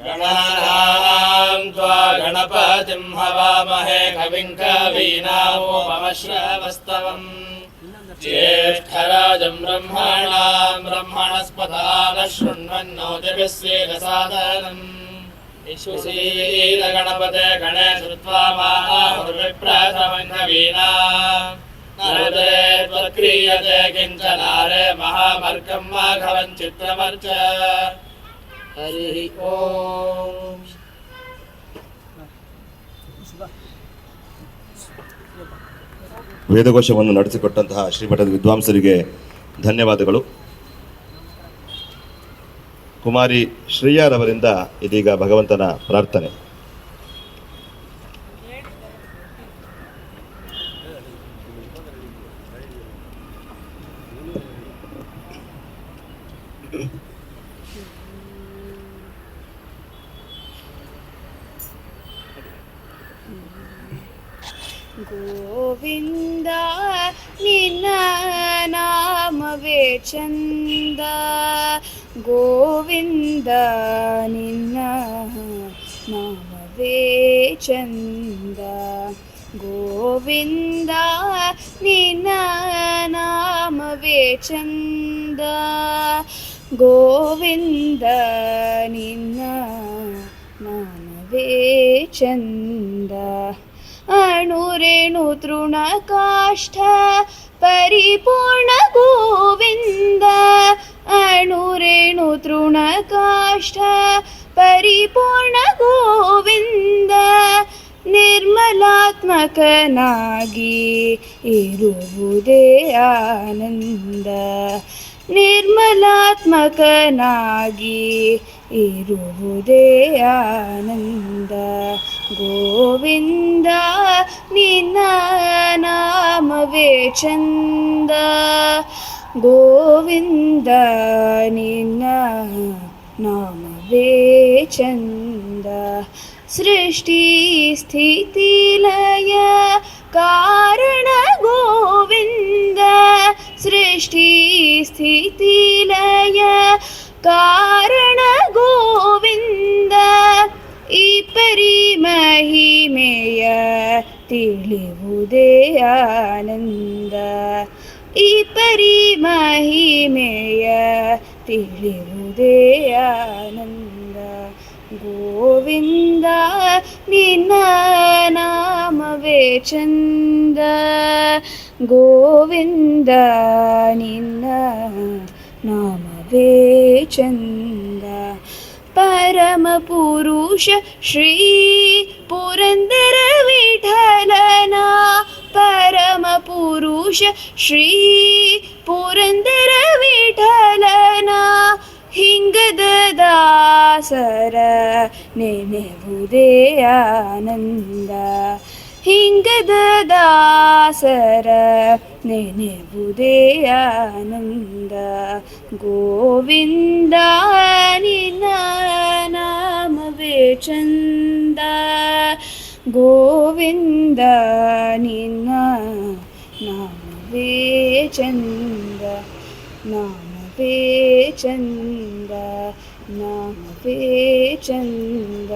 गणानां त्वा गणपतिं हवामहे कविं कवीनामुपमश्रवस्तवम् ज्येष्ठराजं ब्रह्मणां ब्रह्मणस्पत आनशृण्वन्नोतिभिस्वेदसादनम् गणपते गणेश त्वामाहुर्विप्रथमं कवीनाम् नरदे त्वक्रियते किञ्चनारे महामर्कं माघवं चित्रमर्च हरिः ओम्. ವೇದಘೋಷವನ್ನು ನಡೆಸಿಕೊಟ್ಟಂತಹ ಶ್ರೀಮಠದ ವಿದ್ವಾಂಸರಿಗೆ ಧನ್ಯವಾದಗಳು. ಕುಮಾರಿ ಶ್ರೀಯಾರವರಿಂದ ಇದೀಗ ಭಗವಂತನ ಪ್ರಾರ್ಥನೆ. ಗೋವಿಂದ ನಿನ್ನ ನಾಮವೇ ಚಂದ, ಗೋವಿಂದ ನಿನ್ನ ನಾಮವೇ ಚಂದ, ಗೋವಿಂದ ನಿನ್ನ ನಾಮವೇ ಚಂದ, ಗೋವಿಂದ ನಿನ್ನ ನಾಮವೇ ಚಂದ. ಅಣುರೇಣು ತೃಣಕಾಷ್ಠ ಪರಿಪೂರ್ಣ ಗೋವಿಂದ, ಅಣುರೇಣು ತೃಣಕಾಷ್ಠ ಪರಿಪೂರ್ಣ ಗೋವಿಂದ, ನಿರ್ಮಲಾತ್ಮಕನಾಗಿ ಇರುವುದೇ ಆನಂದ, ನಿರ್ಮಲಾತ್ಮಕನಾಗಿ ಇರುವುದೇ ಆನಂದ. ಗೋವಿಂದ ನಿನ್ನ ನಾಮವೇ ಚಂದ, ಗೋವಿಂದ ನಿನ್ನ ನಾಮವೇ ಚಂದ. ಸೃಷ್ಟಿ ಸ್ಥಿತಿ ಲಯ ಕಾರಣ ಗೋವಿಂದ, ಸೃಷ್ಟಿ ಸ್ಥಿತಿ ಲಯ ಕಾರಣ ಗೋವಿಂದ. ಈ ಪರಿ ಮಹಿಮೆಯ ತಿಳಿಯುವುದೇ ಆನಂದ, ಈ ಪರಿ ಮಹಿಮೆಯ ತಿಳಿಯುವುದೇ ಆನಂದ. ಗೋವಿಂದ ನಿನ್ನ ನಾಮವೇ ಚಂದ, ಗೋವಿಂದ ನಿನ್ನ ನಾಮವೇ ಚಂದ. ಪರಮ ಪುರುಷ ಶ್ರೀ ಪುರಂದರ ವಿಠಲನ, ಪರಮ ಪುರುಷ ಶ್ರೀ ಪುರಂದರ ವಿಠಲನ, ಹಿಂಗದ ದಾಸರ ನೆನೆವುದೇ ಆನಂದ, ಹಿಂಗದ ದಾಸರ ನೆನೆವುದೇ ಆನಂದ. ಗೋವಿಂದ ನಿನ್ನ ನಾಮವೇ ಚಂದ, ಗೋವಿಂದ ನಿನ್ನ ನಾಮವೇ ಚಂದ, ನಾಮವೇ ಚಂದ, ನಾಮವೇ ಚಂದ.